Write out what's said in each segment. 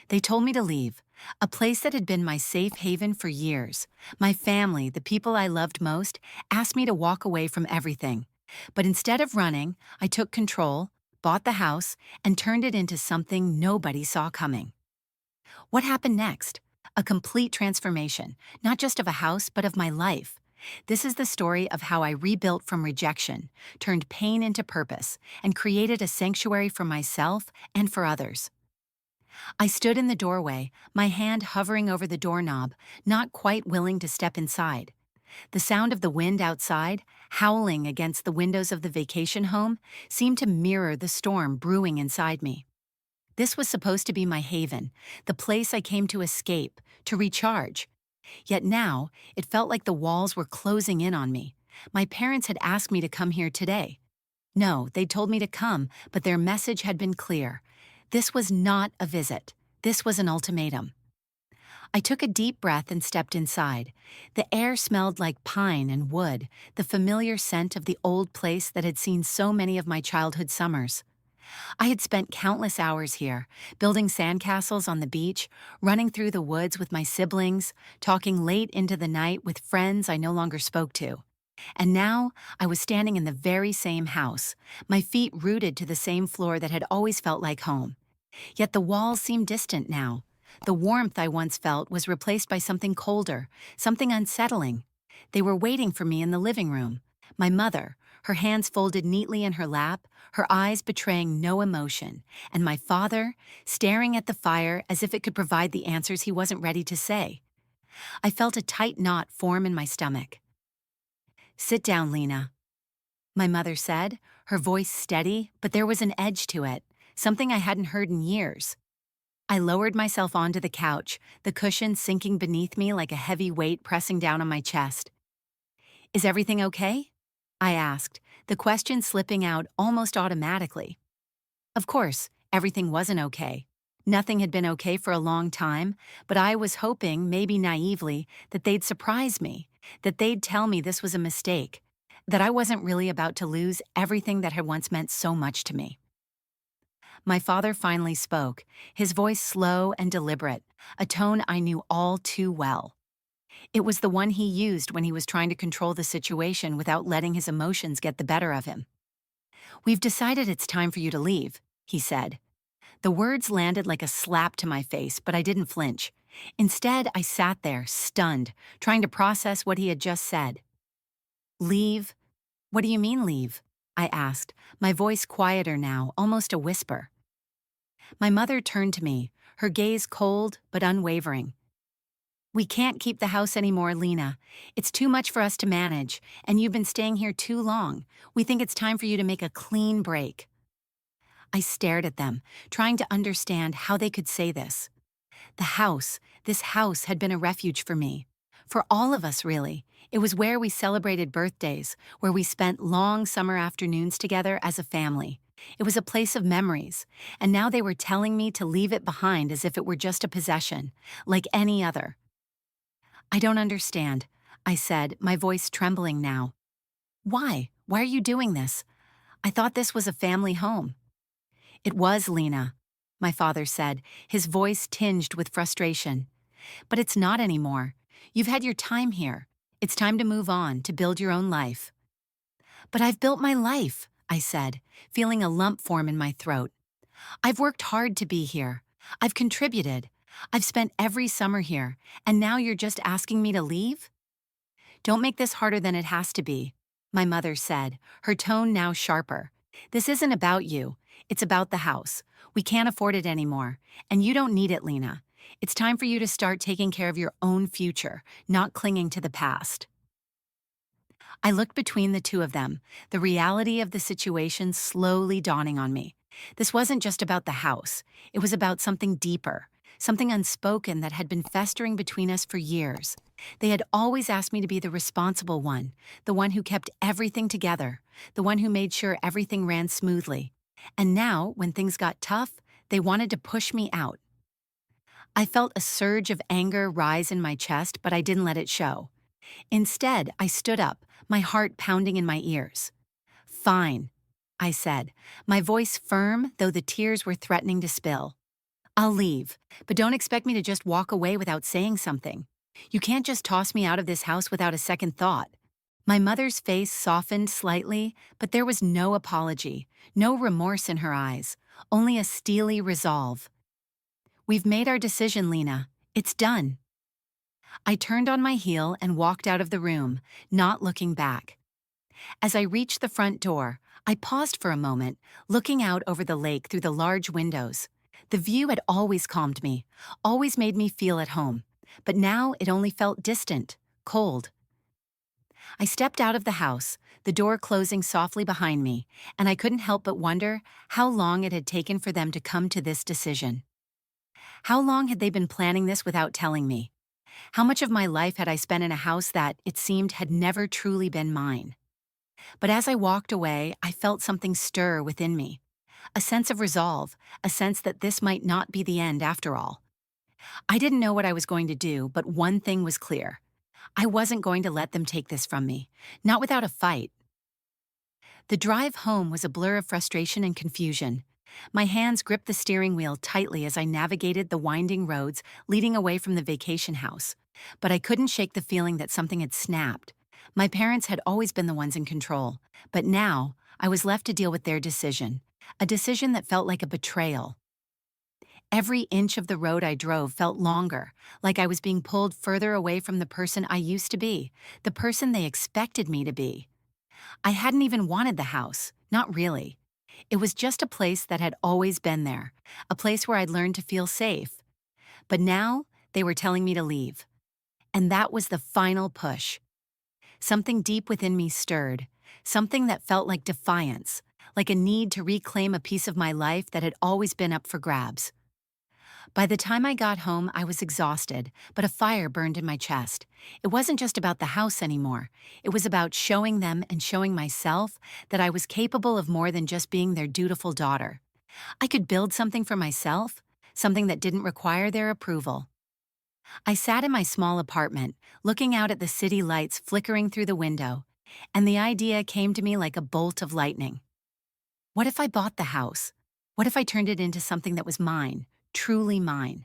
They told me to leave, a place that had been my safe haven for years. My family, the people I loved most, asked me to walk away from everything. But instead of running, I took control, bought the house, and turned it into something nobody saw coming. What happened next? A complete transformation, not just of a house, but of my life. This is the story of how I rebuilt from rejection, turned pain into purpose, and created a sanctuary for myself and for others. I stood in the doorway, my hand hovering over the doorknob, not quite willing to step inside. The sound of the wind outside, howling against the windows of the vacation home, seemed to mirror the storm brewing inside me. This was supposed to be my haven, the place I came to escape, to recharge. Yet now, it felt like the walls were closing in on me. My parents had asked me to come here today. No, they'd told me to come, but their message had been clear. This was not a visit. This was an ultimatum. I took a deep breath and stepped inside. The air smelled like pine and wood, the familiar scent of the old place that had seen so many of my childhood summers. I had spent countless hours here, building sandcastles on the beach, running through the woods with my siblings, talking late into the night with friends I no longer spoke to. And now, I was standing in the very same house, my feet rooted to the same floor that had always felt like home. Yet the walls seemed distant now. The warmth I once felt was replaced by something colder, something unsettling. They were waiting for me in the living room. My mother, her hands folded neatly in her lap, her eyes betraying no emotion, and my father, staring at the fire as if it could provide the answers he wasn't ready to say. I felt a tight knot form in my stomach. "Sit down, Lena," my mother said, her voice steady, but there was an edge to it, something I hadn't heard in years. I lowered myself onto the couch, the cushion sinking beneath me like a heavy weight pressing down on my chest. "Is everything okay?" I asked, the question slipping out almost automatically. Of course, everything wasn't okay. Nothing had been okay for a long time, but I was hoping, maybe naively, that they'd surprise me, that they'd tell me this was a mistake, that I wasn't really about to lose everything that had once meant so much to me. My father finally spoke, his voice slow and deliberate, a tone I knew all too well. It was the one he used when he was trying to control the situation without letting his emotions get the better of him. "We've decided it's time for you to leave," he said. The words landed like a slap to my face, but I didn't flinch. Instead, I sat there, stunned, trying to process what he had just said. "Leave? What do you mean leave?" I asked, my voice quieter now, almost a whisper. My mother turned to me, her gaze cold but unwavering. "We can't keep the house anymore, Lena. It's too much for us to manage, and you've been staying here too long. We think it's time for you to make a clean break." I stared at them, trying to understand how they could say this. This house had been a refuge for me. For all of us, really. It was where we celebrated birthdays, where we spent long summer afternoons together as a family. It was a place of memories, and now they were telling me to leave it behind as if it were just a possession, like any other. "I don't understand," I said, my voice trembling now. "Why? Why are you doing this? I thought this was a family home." "It was, Lena," my father said, his voice tinged with frustration. "But it's not anymore. You've had your time here. It's time to move on, to build your own life." "But I've built my life," I said, feeling a lump form in my throat. "I've worked hard to be here. I've contributed. I've spent every summer here, and now you're just asking me to leave?" "Don't make this harder than it has to be," my mother said, her tone now sharper. "This isn't about you. It's about the house. We can't afford it anymore, and you don't need it, Lena. It's time for you to start taking care of your own future, not clinging to the past." I looked between the two of them, the reality of the situation slowly dawning on me. This wasn't just about the house. It was about something deeper, something unspoken that had been festering between us for years. They had always asked me to be the responsible one, the one who kept everything together, the one who made sure everything ran smoothly. And now, when things got tough, they wanted to push me out. I felt a surge of anger rise in my chest, but I didn't let it show. Instead, I stood up, my heart pounding in my ears. "Fine," I said, my voice firm though the tears were threatening to spill. I'll leave, but don't expect me to just walk away without saying something. You can't just toss me out of this house without a second thought. My mother's face softened slightly, but there was no apology, no remorse in her eyes, only a steely resolve. We've made our decision, Lena. It's done. I turned on my heel and walked out of the room, not looking back. As I reached the front door, I paused for a moment, looking out over the lake through the large windows. The view had always calmed me, always made me feel at home, but now it only felt distant, cold. I stepped out of the house, the door closing softly behind me, and I couldn't help but wonder how long it had taken for them to come to this decision. How long had they been planning this without telling me? How much of my life had I spent in a house that, it seemed, had never truly been mine? But as I walked away, I felt something stir within me. A sense of resolve, a sense that this might not be the end after all. I didn't know what I was going to do, but one thing was clear. I wasn't going to let them take this from me, not without a fight. The drive home was a blur of frustration and confusion. My hands gripped the steering wheel tightly as I navigated the winding roads leading away from the vacation house. But I couldn't shake the feeling that something had snapped. My parents had always been the ones in control, but now I was left to deal with their decision, a decision that felt like a betrayal. Every inch of the road I drove felt longer, like I was being pulled further away from the person I used to be, the person they expected me to be. I hadn't even wanted the house, not really. It was just a place that had always been there, a place where I'd learned to feel safe. But now, they were telling me to leave. And that was the final push. Something deep within me stirred, something that felt like defiance, like a need to reclaim a piece of my life that had always been up for grabs. By the time I got home, I was exhausted, but a fire burned in my chest. It wasn't just about the house anymore. It was about showing them and showing myself that I was capable of more than just being their dutiful daughter. I could build something for myself, something that didn't require their approval. I sat in my small apartment, looking out at the city lights flickering through the window, and the idea came to me like a bolt of lightning. What if I bought the house? What if I turned it into something that was mine? Truly mine.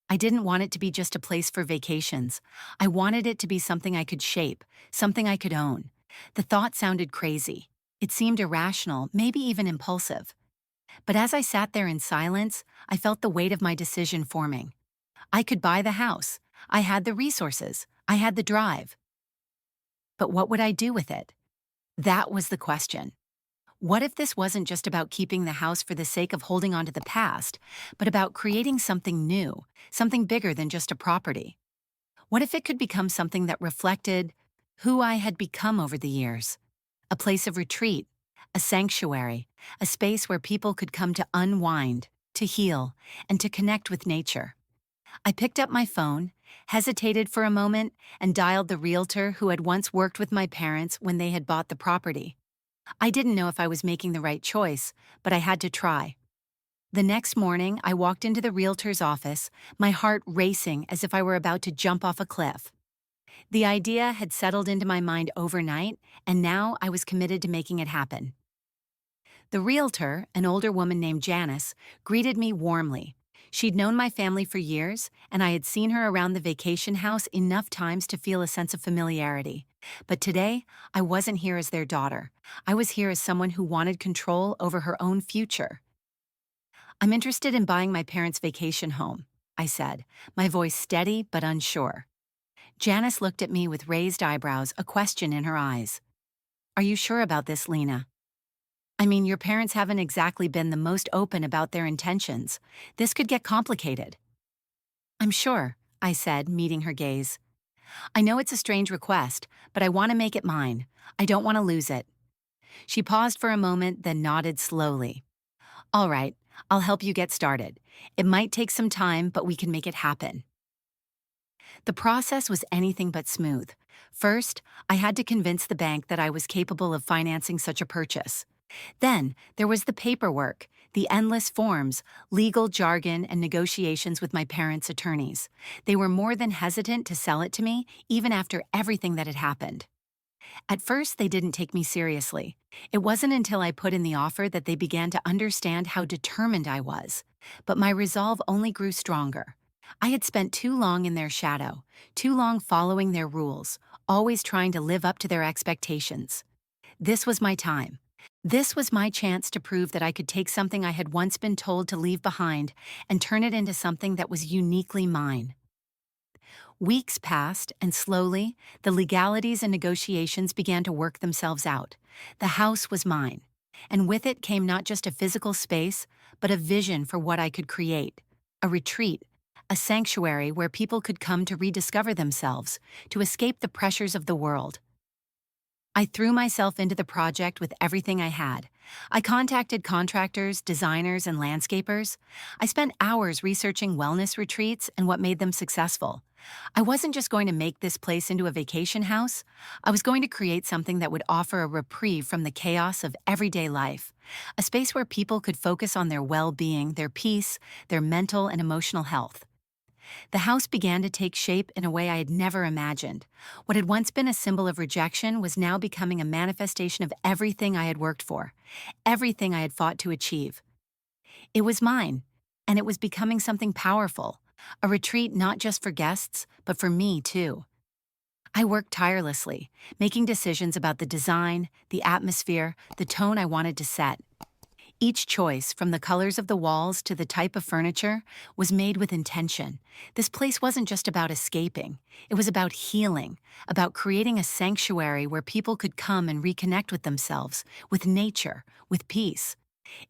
I didn't want it to be just a place for vacations. I wanted it to be something I could shape, something I could own. The thought sounded crazy. It seemed irrational, maybe even impulsive. But as I sat there in silence, I felt the weight of my decision forming. I could buy the house. I had the resources. I had the drive. But what would I do with it? That was the question. What if this wasn't just about keeping the house for the sake of holding on to the past, but about creating something new, something bigger than just a property? What if it could become something that reflected who I had become over the years? A place of retreat, a sanctuary, a space where people could come to unwind, to heal, and to connect with nature. I picked up my phone, hesitated for a moment, and dialed the realtor who had once worked with my parents when they had bought the property. I didn't know if I was making the right choice, but I had to try. The next morning, I walked into the realtor's office, my heart racing as if I were about to jump off a cliff. The idea had settled into my mind overnight, and now I was committed to making it happen. The realtor, an older woman named Janice, greeted me warmly. She'd known my family for years, and I had seen her around the vacation house enough times to feel a sense of familiarity. But today, I wasn't here as their daughter. I was here as someone who wanted control over her own future. "I'm interested in buying my parents' vacation home," I said, my voice steady but unsure. Janice looked at me with raised eyebrows, a question in her eyes. "Are you sure about this, Lena? I mean, your parents haven't exactly been the most open about their intentions. This could get complicated." "I'm sure," I said, meeting her gaze. "I know it's a strange request, but I want to make it mine. I don't want to lose it." She paused for a moment, then nodded slowly. "All right, I'll help you get started. It might take some time, but we can make it happen." The process was anything but smooth. First, I had to convince the bank that I was capable of financing such a purchase. Then, there was the paperwork, the endless forms, legal jargon, and negotiations with my parents' attorneys. They were more than hesitant to sell it to me, even after everything that had happened. At first, they didn't take me seriously. It wasn't until I put in the offer that they began to understand how determined I was. but my resolve only grew stronger. I had spent too long in their shadow, too long following their rules, always trying to live up to their expectations. This was my time. This was my chance to prove that I could take something I had once been told to leave behind and turn it into something that was uniquely mine. Weeks passed, and slowly, the legalities and negotiations began to work themselves out. The house was mine, and with it came not just a physical space, but a vision for what I could create. A retreat, a sanctuary where people could come to rediscover themselves, to escape the pressures of the world. I threw myself into the project with everything I had. I contacted contractors, designers, and landscapers. I spent hours researching wellness retreats and what made them successful. I wasn't just going to make this place into a vacation house. I was going to create something that would offer a reprieve from the chaos of everyday life. A space where people could focus on their well-being, their peace, their mental and emotional health. The house began to take shape in a way I had never imagined. What had once been a symbol of rejection was now becoming a manifestation of everything I had worked for, everything I had fought to achieve. It was mine, and it was becoming something powerful, a retreat not just for guests, but for me too. I worked tirelessly, making decisions about the design, the atmosphere, the tone I wanted to set. Each choice, from the colors of the walls to the type of furniture, was made with intention. This place wasn't just about escaping. It was about healing, about creating a sanctuary where people could come and reconnect with themselves, with nature, with peace.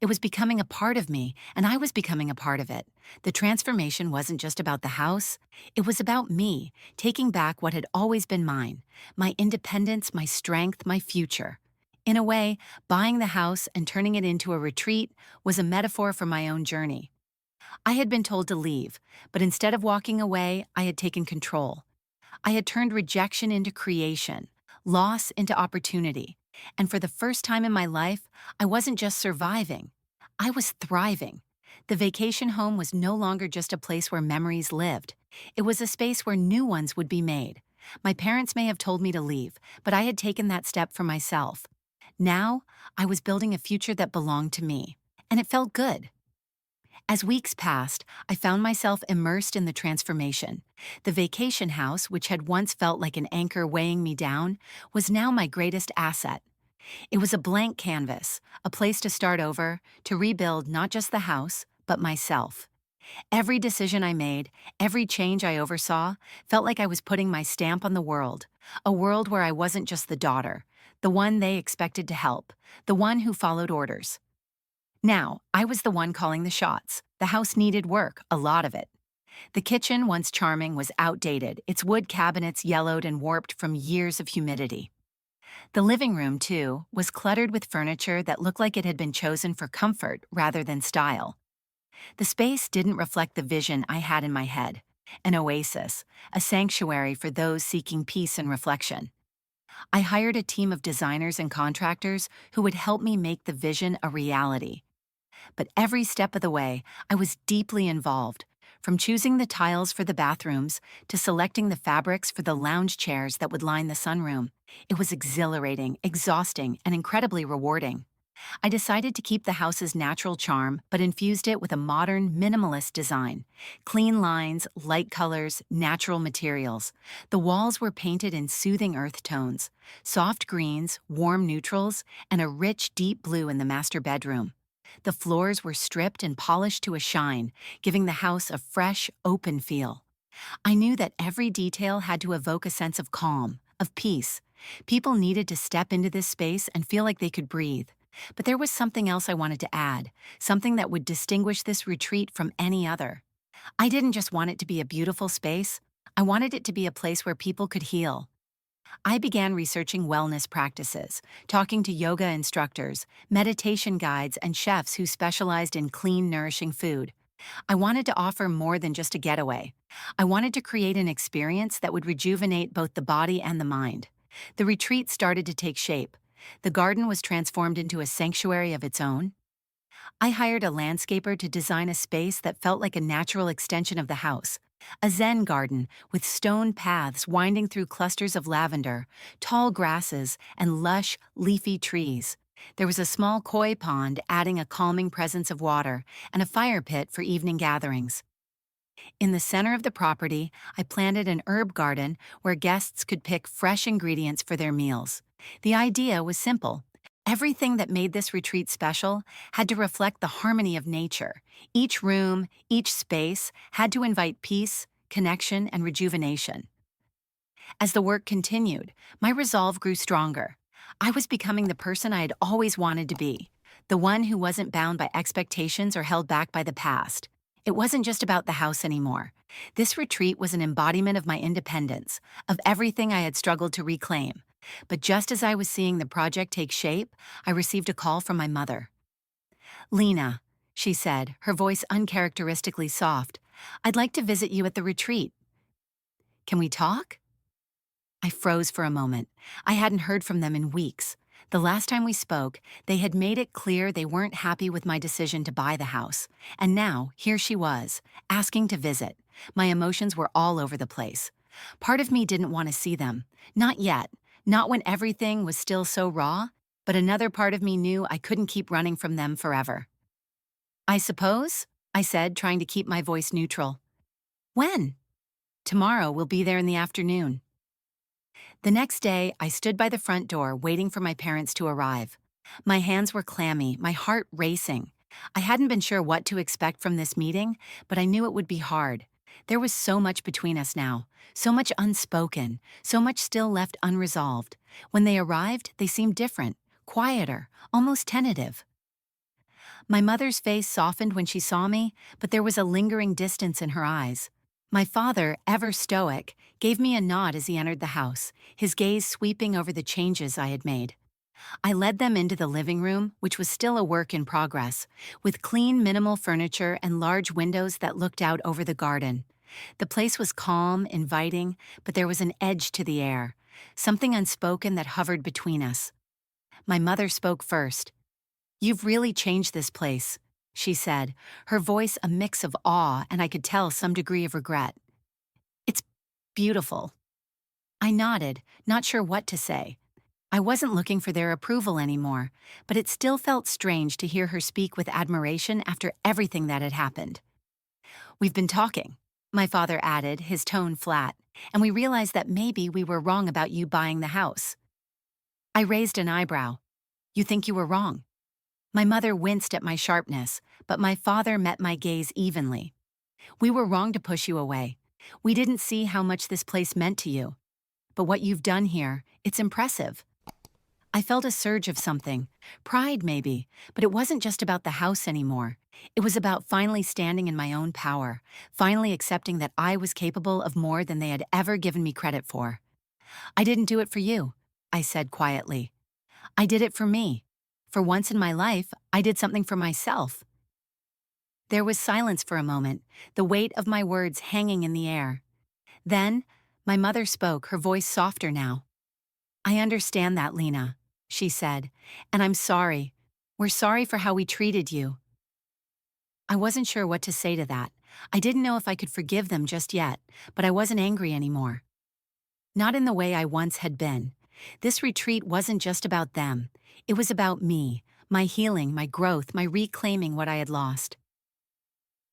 It was becoming a part of me, and I was becoming a part of it. The transformation wasn't just about the house. It was about me, taking back what had always been mine, my independence, my strength, my future. In a way, buying the house and turning it into a retreat was a metaphor for my own journey. I had been told to leave, but instead of walking away, I had taken control. I had turned rejection into creation, loss into opportunity, and for the first time in my life, I wasn't just surviving, I was thriving. The vacation home was no longer just a place where memories lived. It was a space where new ones would be made. My parents may have told me to leave, but I had taken that step for myself. Now, I was building a future that belonged to me, and it felt good. As weeks passed, I found myself immersed in the transformation. The vacation house, which had once felt like an anchor weighing me down, was now my greatest asset. It was a blank canvas, a place to start over, to rebuild not just the house, but myself. Every decision I made, every change I oversaw, felt like I was putting my stamp on the world, a world where I wasn't just the daughter, the one they expected to help, the one who followed orders. Now, I was the one calling the shots. The house needed work, a lot of it. The kitchen, once charming, was outdated, its wood cabinets yellowed and warped from years of humidity. The living room, too, was cluttered with furniture that looked like it had been chosen for comfort rather than style. The space didn't reflect the vision I had in my head, an oasis, a sanctuary for those seeking peace and reflection. I hired a team of designers and contractors who would help me make the vision a reality. But every step of the way, I was deeply involved, from choosing the tiles for the bathrooms to selecting the fabrics for the lounge chairs that would line the sunroom. It was exhilarating, exhausting, and incredibly rewarding. I decided to keep the house's natural charm, but infused it with a modern, minimalist design. Clean lines, light colors, natural materials. The walls were painted in soothing earth tones, soft greens, warm neutrals, and a rich, deep blue in the master bedroom. The floors were stripped and polished to a shine, giving the house a fresh, open feel. I knew that every detail had to evoke a sense of calm, of peace. People needed to step into this space and feel like they could breathe. But there was something else I wanted to add, something that would distinguish this retreat from any other. I didn't just want it to be a beautiful space, I wanted it to be a place where people could heal. I began researching wellness practices, talking to yoga instructors, meditation guides, and chefs who specialized in clean, nourishing food. I wanted to offer more than just a getaway. I wanted to create an experience that would rejuvenate both the body and the mind. The retreat started to take shape. The garden was transformed into a sanctuary of its own. I hired a landscaper to design a space that felt like a natural extension of the house. A Zen garden with stone paths winding through clusters of lavender, tall grasses, and lush, leafy trees. There was a small koi pond adding a calming presence of water and a fire pit for evening gatherings. In the center of the property, I planted an herb garden where guests could pick fresh ingredients for their meals. The idea was simple. Everything that made this retreat special had to reflect the harmony of nature. Each room, each space had to invite peace, connection, and rejuvenation. As the work continued, my resolve grew stronger. I was becoming the person I had always wanted to be, the one who wasn't bound by expectations or held back by the past. It wasn't just about the house anymore. This retreat was an embodiment of my independence, of everything I had struggled to reclaim. But just as I was seeing the project take shape, I received a call from my mother. "Lena," she said, her voice uncharacteristically soft, "I'd like to visit you at the retreat. Can we talk?" I froze for a moment. I hadn't heard from them in weeks. The last time we spoke, they had made it clear they weren't happy with my decision to buy the house. And now, here she was, asking to visit. My emotions were all over the place. Part of me didn't want to see them. Not yet. Not when everything was still so raw. But another part of me knew I couldn't keep running from them forever. "I suppose?" I said, trying to keep my voice neutral. "When?" "Tomorrow. We'll be there in the afternoon." The next day, I stood by the front door waiting for my parents to arrive. My hands were clammy, my heart racing. I hadn't been sure what to expect from this meeting, but I knew it would be hard. There was so much between us now, so much unspoken, so much still left unresolved. When they arrived, they seemed different, quieter, almost tentative. My mother's face softened when she saw me, but there was a lingering distance in her eyes. My father, ever stoic, gave me a nod as he entered the house, his gaze sweeping over the changes I had made. I led them into the living room, which was still a work in progress, with clean, minimal furniture and large windows that looked out over the garden. The place was calm, inviting, but there was an edge to the air, something unspoken that hovered between us. My mother spoke first. "You've really changed this place," she said, her voice a mix of awe and I could tell some degree of regret. "It's beautiful." I nodded, not sure what to say. I wasn't looking for their approval anymore, but it still felt strange to hear her speak with admiration after everything that had happened. "We've been talking," my father added, his tone flat, "and we realized that maybe we were wrong about you buying the house." I raised an eyebrow. "You think you were wrong?" My mother winced at my sharpness, but my father met my gaze evenly. "We were wrong to push you away. We didn't see how much this place meant to you. But what you've done here, it's impressive." I felt a surge of something, pride maybe, but it wasn't just about the house anymore. It was about finally standing in my own power, finally accepting that I was capable of more than they had ever given me credit for. "I didn't do it for you," I said quietly. "I did it for me. For once in my life, I did something for myself." There was silence for a moment, the weight of my words hanging in the air. Then, my mother spoke, her voice softer now. "I understand that, Lena," she said, "and I'm sorry. We're sorry for how we treated you." I wasn't sure what to say to that. I didn't know if I could forgive them just yet, but I wasn't angry anymore. Not in the way I once had been. This retreat wasn't just about them. It was about me, my healing, my growth, my reclaiming what I had lost.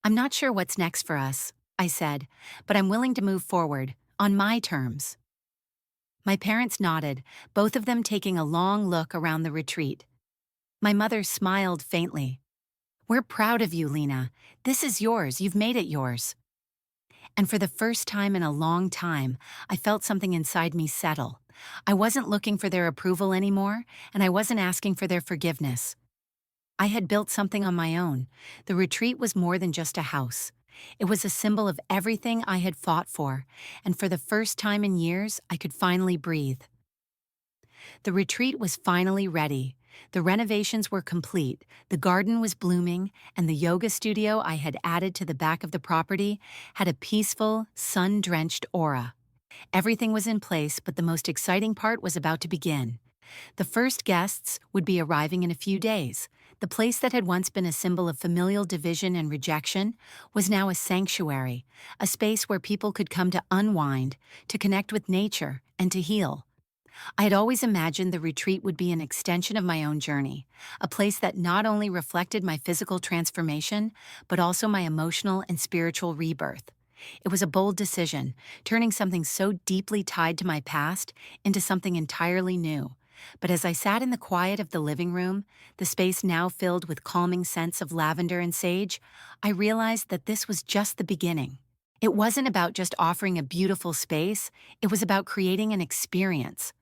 "I'm not sure what's next for us," I said, "but I'm willing to move forward, on my terms." My parents nodded, both of them taking a long look around the retreat. My mother smiled faintly. "We're proud of you, Lena. This is yours. You've made it yours." And for the first time in a long time, I felt something inside me settle. I wasn't looking for their approval anymore, and I wasn't asking for their forgiveness. I had built something on my own. The retreat was more than just a house. It was a symbol of everything I had fought for, and for the first time in years, I could finally breathe. The retreat was finally ready. The renovations were complete, the garden was blooming, and the yoga studio I had added to the back of the property had a peaceful, sun-drenched aura. Everything was in place, but the most exciting part was about to begin. The first guests would be arriving in a few days. The place that had once been a symbol of familial division and rejection was now a sanctuary, a space where people could come to unwind, to connect with nature, and to heal. I had always imagined the retreat would be an extension of my own journey, a place that not only reflected my physical transformation, but also my emotional and spiritual rebirth. It was a bold decision, turning something so deeply tied to my past into something entirely new. But as I sat in the quiet of the living room, the space now filled with calming scents of lavender and sage, I realized that this was just the beginning. It wasn't about just offering a beautiful space, it was about creating an experience.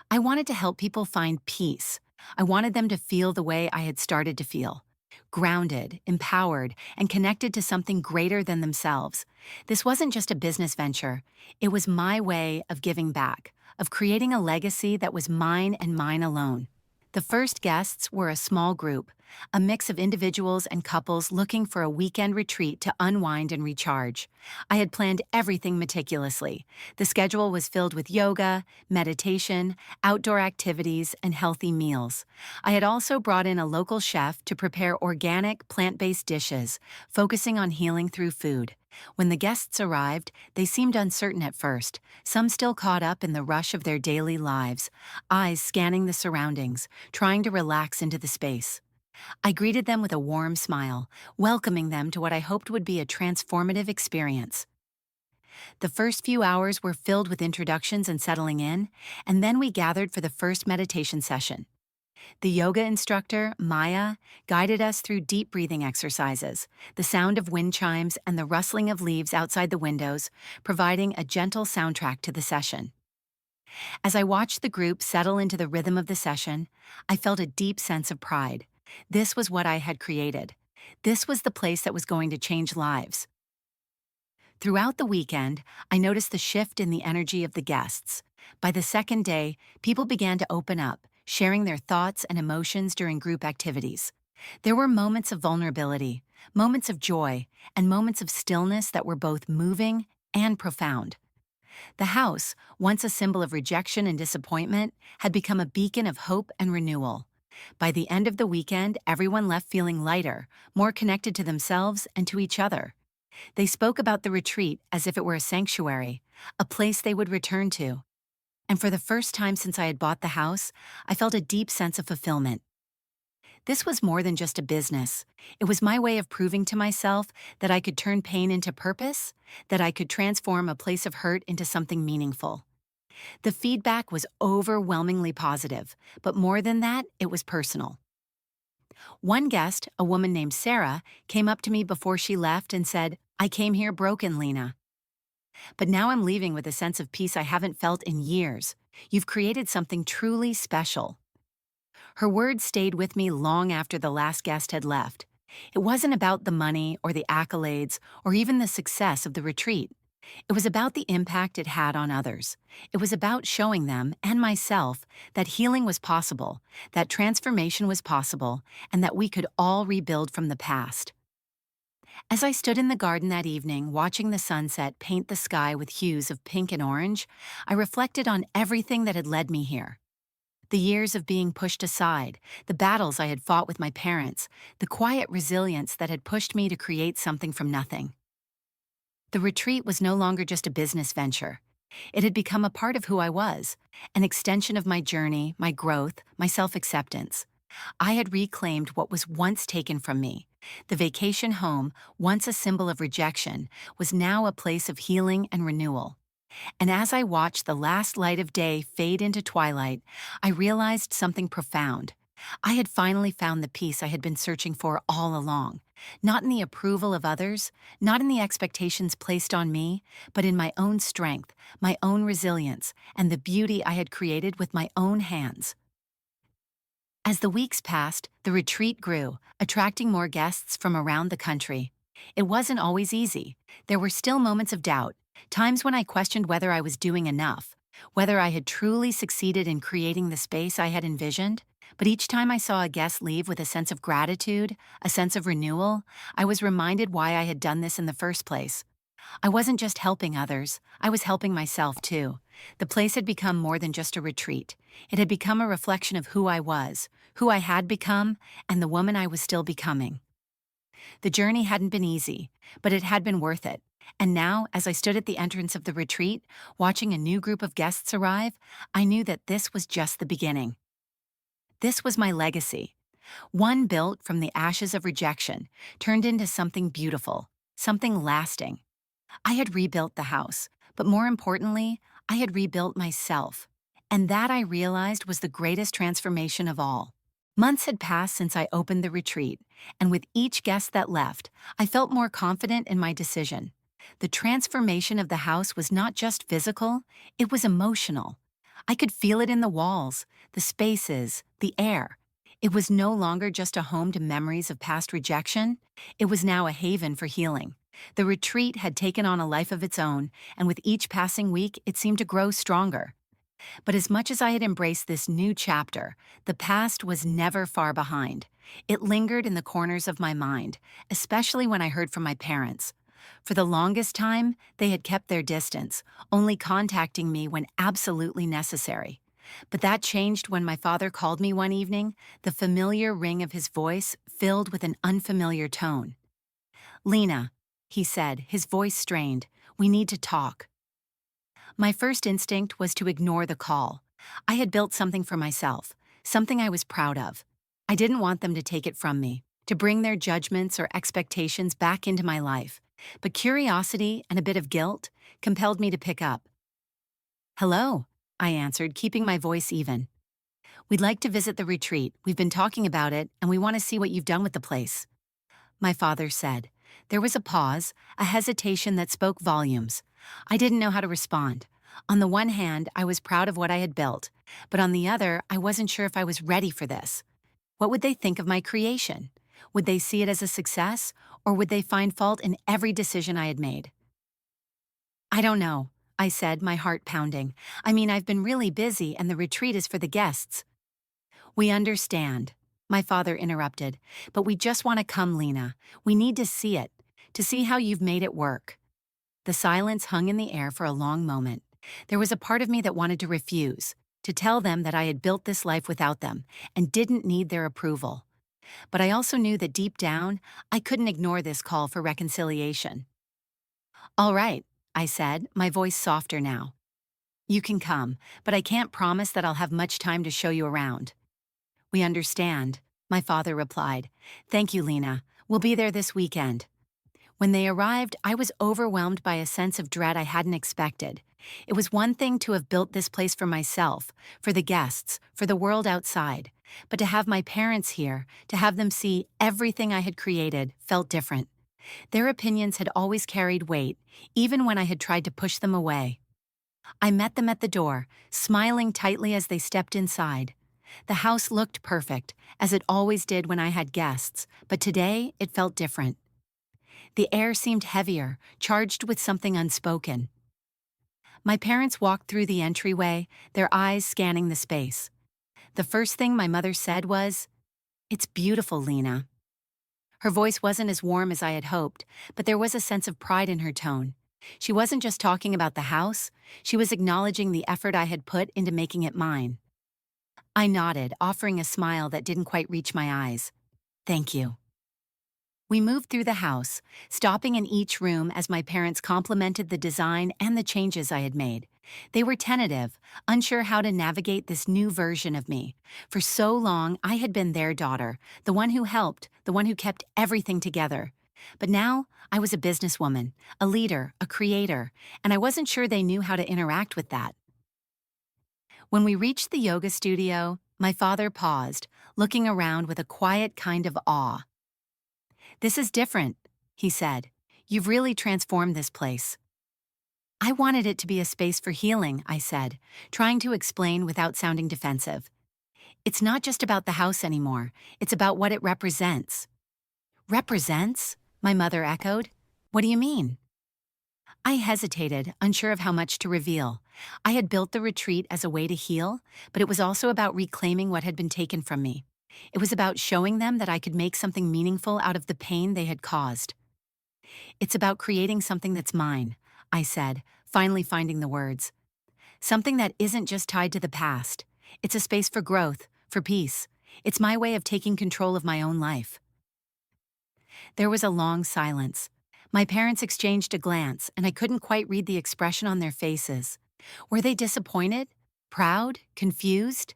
I wanted to help people find peace. I wanted them to feel the way I had started to feel. Grounded, empowered, and connected to something greater than themselves. This wasn't just a business venture, it was my way of giving back, of creating a legacy that was mine and mine alone. The first guests were a small group, a mix of individuals and couples looking for a weekend retreat to unwind and recharge. I had planned everything meticulously. The schedule was filled with yoga, meditation, outdoor activities, and healthy meals. I had also brought in a local chef to prepare organic, plant-based dishes, focusing on healing through food. When the guests arrived, they seemed uncertain at first, some still caught up in the rush of their daily lives, eyes scanning the surroundings, trying to relax into the space. I greeted them with a warm smile, welcoming them to what I hoped would be a transformative experience. The first few hours were filled with introductions and settling in, and then we gathered for the first meditation session. The yoga instructor, Maya, guided us through deep breathing exercises, the sound of wind chimes and the rustling of leaves outside the windows, providing a gentle soundtrack to the session. As I watched the group settle into the rhythm of the session, I felt a deep sense of pride. This was what I had created. This was the place that was going to change lives. Throughout the weekend, I noticed the shift in the energy of the guests. By the second day, people began to open up, sharing their thoughts and emotions during group activities. There were moments of vulnerability, moments of joy, and moments of stillness that were both moving and profound. The house, once a symbol of rejection and disappointment, had become a beacon of hope and renewal. By the end of the weekend, everyone left feeling lighter, more connected to themselves and to each other. They spoke about the retreat as if it were a sanctuary, a place they would return to. And for the first time since I had bought the house, I felt a deep sense of fulfillment. This was more than just a business. It was my way of proving to myself that I could turn pain into purpose, that I could transform a place of hurt into something meaningful. The feedback was overwhelmingly positive, but more than that, it was personal. One guest, a woman named Sarah, came up to me before she left and said, "I came here broken, Lena. But now I'm leaving with a sense of peace I haven't felt in years. You've created something truly special." Her words stayed with me long after the last guest had left. It wasn't about the money or the accolades or even the success of the retreat. It was about the impact it had on others. It was about showing them, and myself, that healing was possible, that transformation was possible, and that we could all rebuild from the past. As I stood in the garden that evening, watching the sunset paint the sky with hues of pink and orange, I reflected on everything that had led me here. The years of being pushed aside, the battles I had fought with my parents, the quiet resilience that had pushed me to create something from nothing. The retreat was no longer just a business venture. It had become a part of who I was, an extension of my journey, my growth, my self-acceptance. I had reclaimed what was once taken from me. The vacation home, once a symbol of rejection, was now a place of healing and renewal. And as I watched the last light of day fade into twilight, I realized something profound. I had finally found the peace I had been searching for all along, not in the approval of others, not in the expectations placed on me, but in my own strength, my own resilience, and the beauty I had created with my own hands. As the weeks passed, the retreat grew, attracting more guests from around the country. It wasn't always easy. There were still moments of doubt, times when I questioned whether I was doing enough, whether I had truly succeeded in creating the space I had envisioned. But each time I saw a guest leave with a sense of gratitude, a sense of renewal, I was reminded why I had done this in the first place. I wasn't just helping others, I was helping myself too. The place had become more than just a retreat. It had become a reflection of who I was, who I had become, and the woman I was still becoming. The journey hadn't been easy, but it had been worth it. And now, as I stood at the entrance of the retreat, watching a new group of guests arrive, I knew that this was just the beginning. This was my legacy, one built from the ashes of rejection, turned into something beautiful, something lasting. I had rebuilt the house, but more importantly, I had rebuilt myself. And that I realized was the greatest transformation of all. Months had passed since I opened the retreat, and with each guest that left, I felt more confident in my decision. The transformation of the house was not just physical, it was emotional. I could feel it in the walls, the spaces, the air. It was no longer just a home to memories of past rejection, it was now a haven for healing. The retreat had taken on a life of its own, and with each passing week, it seemed to grow stronger. But as much as I had embraced this new chapter, the past was never far behind. It lingered in the corners of my mind, especially when I heard from my parents. For the longest time, they had kept their distance, only contacting me when absolutely necessary. But that changed when my father called me one evening, the familiar ring of his voice filled with an unfamiliar tone. "Lena," he said, his voice strained, "we need to talk." My first instinct was to ignore the call. I had built something for myself, something I was proud of. I didn't want them to take it from me, to bring their judgments or expectations back into my life. But curiosity and a bit of guilt compelled me to pick up. "Hello," I answered, keeping my voice even. "We'd like to visit the retreat. We've been talking about it, and we want to see what you've done with the place," my father said. There was a pause, a hesitation that spoke volumes. I didn't know how to respond. On the one hand, I was proud of what I had built, but on the other, I wasn't sure if I was ready for this. What would they think of my creation? Would they see it as a success, or would they find fault in every decision I had made? "I don't know," I said, my heart pounding. "I mean, I've been really busy, and the retreat is for the guests." "We understand," my father interrupted, "but we just want to come, Lena. We need to see it, to see how you've made it work." The silence hung in the air for a long moment. There was a part of me that wanted to refuse, to tell them that I had built this life without them and didn't need their approval. But I also knew that deep down, I couldn't ignore this call for reconciliation. "All right," I said, my voice softer now. "You can come, but I can't promise that I'll have much time to show you around." "We understand," my father replied. "Thank you, Lena. We'll be there this weekend." When they arrived, I was overwhelmed by a sense of dread I hadn't expected. It was one thing to have built this place for myself, for the guests, for the world outside. But to have my parents here, to have them see everything I had created, felt different. Their opinions had always carried weight, even when I had tried to push them away. I met them at the door, smiling tightly as they stepped inside. The house looked perfect, as it always did when I had guests, but today it felt different. The air seemed heavier, charged with something unspoken. My parents walked through the entryway, their eyes scanning the space. The first thing my mother said was, "It's beautiful, Lena." Her voice wasn't as warm as I had hoped, but there was a sense of pride in her tone. She wasn't just talking about the house, she was acknowledging the effort I had put into making it mine. I nodded, offering a smile that didn't quite reach my eyes. "Thank you." We moved through the house, stopping in each room as my parents complimented the design and the changes I had made. They were tentative, unsure how to navigate this new version of me. For so long, I had been their daughter, the one who helped, the one who kept everything together. But now, I was a businesswoman, a leader, a creator, and I wasn't sure they knew how to interact with that. When we reached the yoga studio, my father paused, looking around with a quiet kind of awe. "This is different," he said. "You've really transformed this place." "I wanted it to be a space for healing," I said, trying to explain without sounding defensive. "It's not just about the house anymore, it's about what it represents." "Represents?" my mother echoed. "What do you mean?" I hesitated, unsure of how much to reveal. I had built the retreat as a way to heal, but it was also about reclaiming what had been taken from me. It was about showing them that I could make something meaningful out of the pain they had caused. "It's about creating something that's mine," I said, finally finding the words. "Something that isn't just tied to the past. It's a space for growth, for peace. It's my way of taking control of my own life." There was a long silence. My parents exchanged a glance, and I couldn't quite read the expression on their faces. Were they disappointed? Proud? Confused?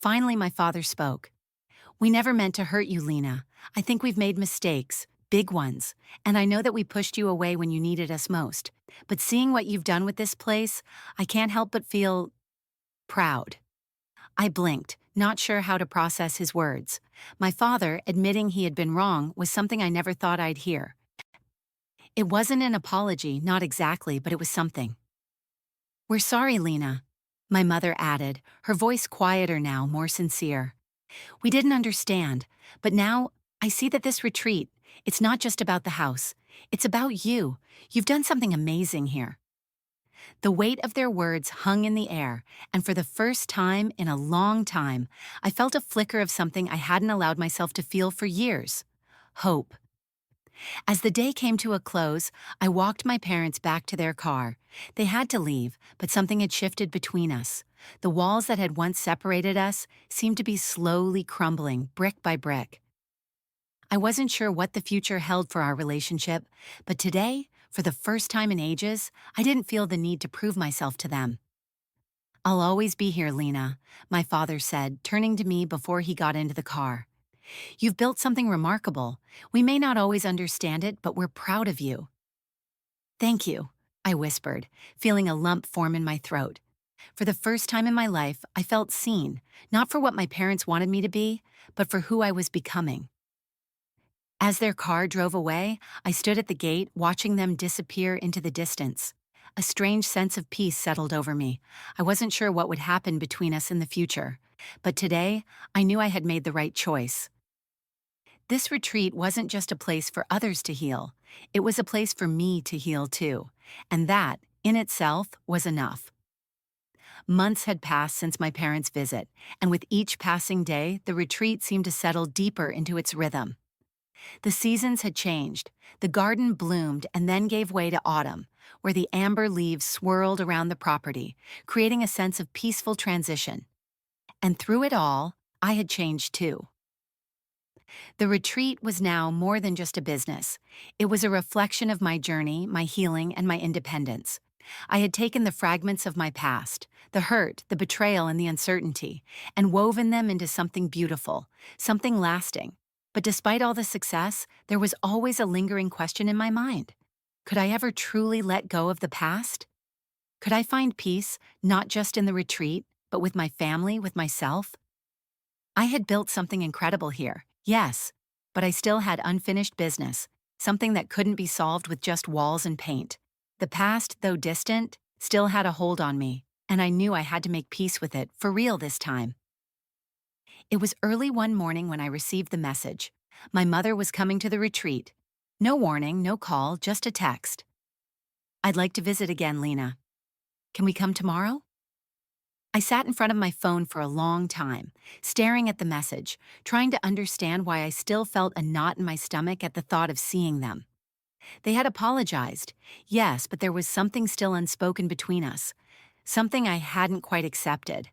Finally, my father spoke. "We never meant to hurt you, Lena. I think we've made mistakes, big ones, and I know that we pushed you away when you needed us most. But seeing what you've done with this place, I can't help but feel proud." I blinked, not sure how to process his words. My father, admitting he had been wrong, was something I never thought I'd hear. It wasn't an apology, not exactly, but it was something. "We're sorry, Lena," my mother added, her voice quieter now, more sincere. "We didn't understand, but now I see that this retreat, it's not just about the house. It's about you. You've done something amazing here." The weight of their words hung in the air, and for the first time in a long time, I felt a flicker of something I hadn't allowed myself to feel for years: hope. As the day came to a close, I walked my parents back to their car. They had to leave, but something had shifted between us. The walls that had once separated us seemed to be slowly crumbling, brick by brick. I wasn't sure what the future held for our relationship, but today, for the first time in ages, I didn't feel the need to prove myself to them. "I'll always be here, Lena," my father said, turning to me before he got into the car. "You've built something remarkable. We may not always understand it, but we're proud of you." "Thank you," I whispered, feeling a lump form in my throat. For the first time in my life, I felt seen, not for what my parents wanted me to be, but for who I was becoming. As their car drove away, I stood at the gate, watching them disappear into the distance. A strange sense of peace settled over me. I wasn't sure what would happen between us in the future, but today, I knew I had made the right choice. This retreat wasn't just a place for others to heal, it was a place for me to heal too, and that, in itself, was enough. Months had passed since my parents' visit, and with each passing day, the retreat seemed to settle deeper into its rhythm. The seasons had changed. The garden bloomed and then gave way to autumn, where the amber leaves swirled around the property, creating a sense of peaceful transition. And through it all, I had changed too. The retreat was now more than just a business. It was a reflection of my journey, my healing, and my independence. I had taken the fragments of my past, the hurt, the betrayal, and the uncertainty, and woven them into something beautiful, something lasting. But despite all the success, there was always a lingering question in my mind. Could I ever truly let go of the past? Could I find peace, not just in the retreat, but with my family, with myself? I had built something incredible here, yes, but I still had unfinished business, something that couldn't be solved with just walls and paint. The past, though distant, still had a hold on me, and I knew I had to make peace with it, for real this time. It was early one morning when I received the message. My mother was coming to the retreat. No warning, no call, just a text. "I'd like to visit again, Lena. Can we come tomorrow?" I sat in front of my phone for a long time, staring at the message, trying to understand why I still felt a knot in my stomach at the thought of seeing them. They had apologized, yes, but there was something still unspoken between us, something I hadn't quite accepted.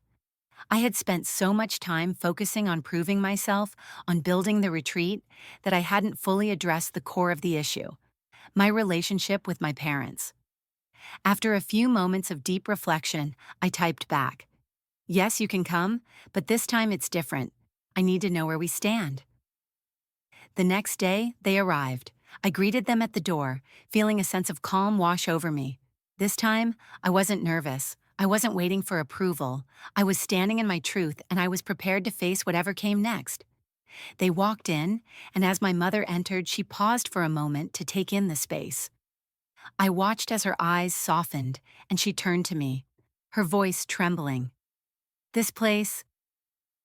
I had spent so much time focusing on proving myself, on building the retreat, that I hadn't fully addressed the core of the issue: my relationship with my parents. After a few moments of deep reflection, I typed back, "Yes, you can come, but this time it's different. I need to know where we stand." The next day, they arrived. I greeted them at the door, feeling a sense of calm wash over me. This time, I wasn't nervous. I wasn't waiting for approval. I was standing in my truth, and I was prepared to face whatever came next. They walked in, and as my mother entered, she paused for a moment to take in the space. I watched as her eyes softened, and she turned to me, her voice trembling. "This place,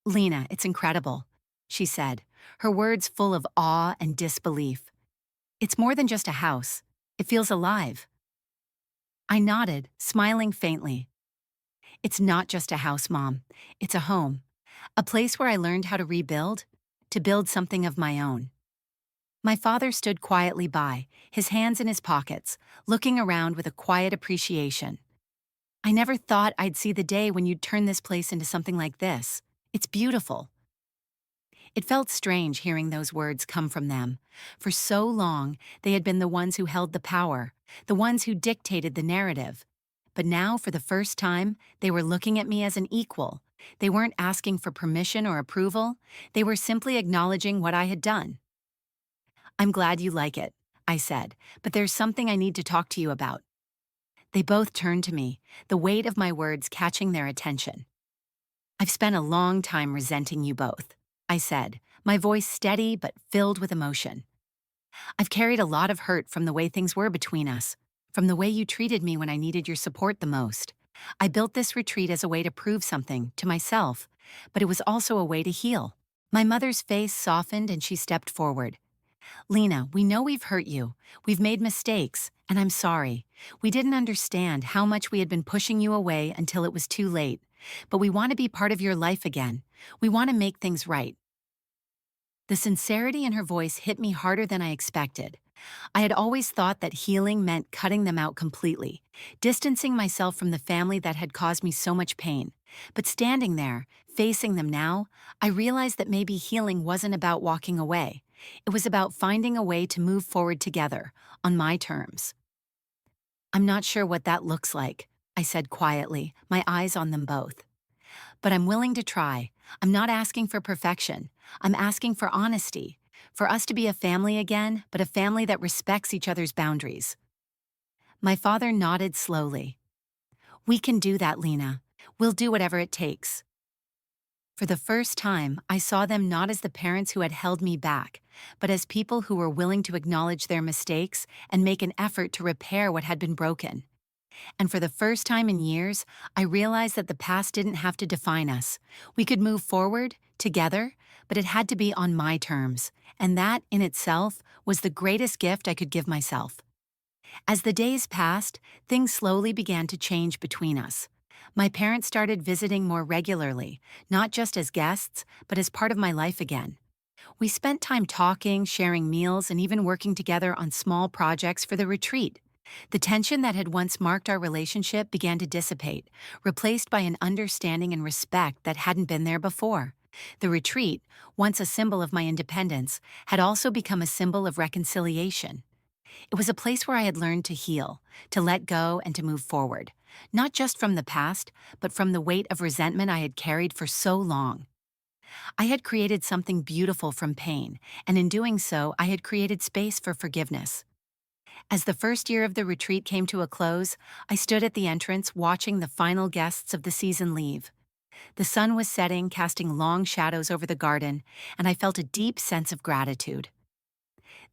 Lena, it's incredible," she said, her words full of awe and disbelief. "It's more than just a house. It feels alive." I nodded, smiling faintly. "It's not just a house, Mom. It's a home. A place where I learned how to rebuild, to build something of my own." My father stood quietly by, his hands in his pockets, looking around with a quiet appreciation. "I never thought I'd see the day when you'd turn this place into something like this. It's beautiful." It felt strange hearing those words come from them. For so long, they had been the ones who held the power, the ones who dictated the narrative. But now, for the first time, they were looking at me as an equal. They weren't asking for permission or approval, they were simply acknowledging what I had done. "I'm glad you like it," I said, "but there's something I need to talk to you about." They both turned to me, the weight of my words catching their attention. "I've spent a long time resenting you both," I said, my voice steady but filled with emotion. "I've carried a lot of hurt from the way things were between us, from the way you treated me when I needed your support the most. I built this retreat as a way to prove something to myself, but it was also a way to heal." My mother's face softened and she stepped forward. "Lena, we know we've hurt you. We've made mistakes, and I'm sorry. We didn't understand how much we had been pushing you away until it was too late. But we want to be part of your life again. We want to make things right." The sincerity in her voice hit me harder than I expected. I had always thought that healing meant cutting them out completely, distancing myself from the family that had caused me so much pain. But standing there, facing them now, I realized that maybe healing wasn't about walking away. It was about finding a way to move forward together, on my terms. "I'm not sure what that looks like," I said quietly, my eyes on them both. "But I'm willing to try. I'm not asking for perfection. I'm asking for honesty. For us to be a family again, but a family that respects each other's boundaries." My father nodded slowly. "We can do that, Lena. We'll do whatever it takes." For the first time, I saw them not as the parents who had held me back, but as people who were willing to acknowledge their mistakes and make an effort to repair what had been broken. And for the first time in years, I realized that the past didn't have to define us. We could move forward, together, but it had to be on my terms, and that, in itself, was the greatest gift I could give myself. As the days passed, things slowly began to change between us. My parents started visiting more regularly, not just as guests, but as part of my life again. We spent time talking, sharing meals, and even working together on small projects for the retreat. The tension that had once marked our relationship began to dissipate, replaced by an understanding and respect that hadn't been there before. The retreat, once a symbol of my independence, had also become a symbol of reconciliation. It was a place where I had learned to heal, to let go, and to move forward, not just from the past, but from the weight of resentment I had carried for so long. I had created something beautiful from pain, and in doing so, I had created space for forgiveness. As the first year of the retreat came to a close, I stood at the entrance watching the final guests of the season leave. The sun was setting, casting long shadows over the garden, and I felt a deep sense of gratitude.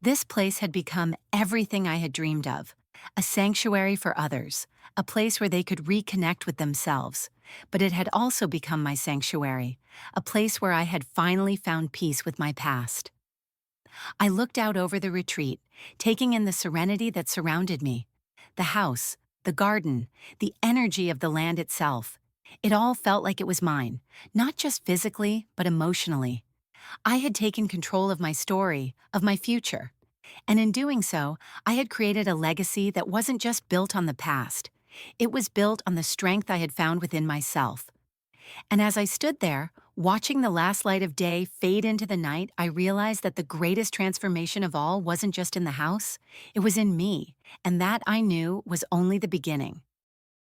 This place had become everything I had dreamed of, a sanctuary for others, a place where they could reconnect with themselves. But it had also become my sanctuary, a place where I had finally found peace with my past. I looked out over the retreat, taking in the serenity that surrounded me. The house, the garden, the energy of the land itself. It all felt like it was mine, not just physically, but emotionally. I had taken control of my story, of my future. And in doing so, I had created a legacy that wasn't just built on the past. It was built on the strength I had found within myself. And as I stood there, watching the last light of day fade into the night, I realized that the greatest transformation of all wasn't just in the house, it was in me, and that I knew was only the beginning.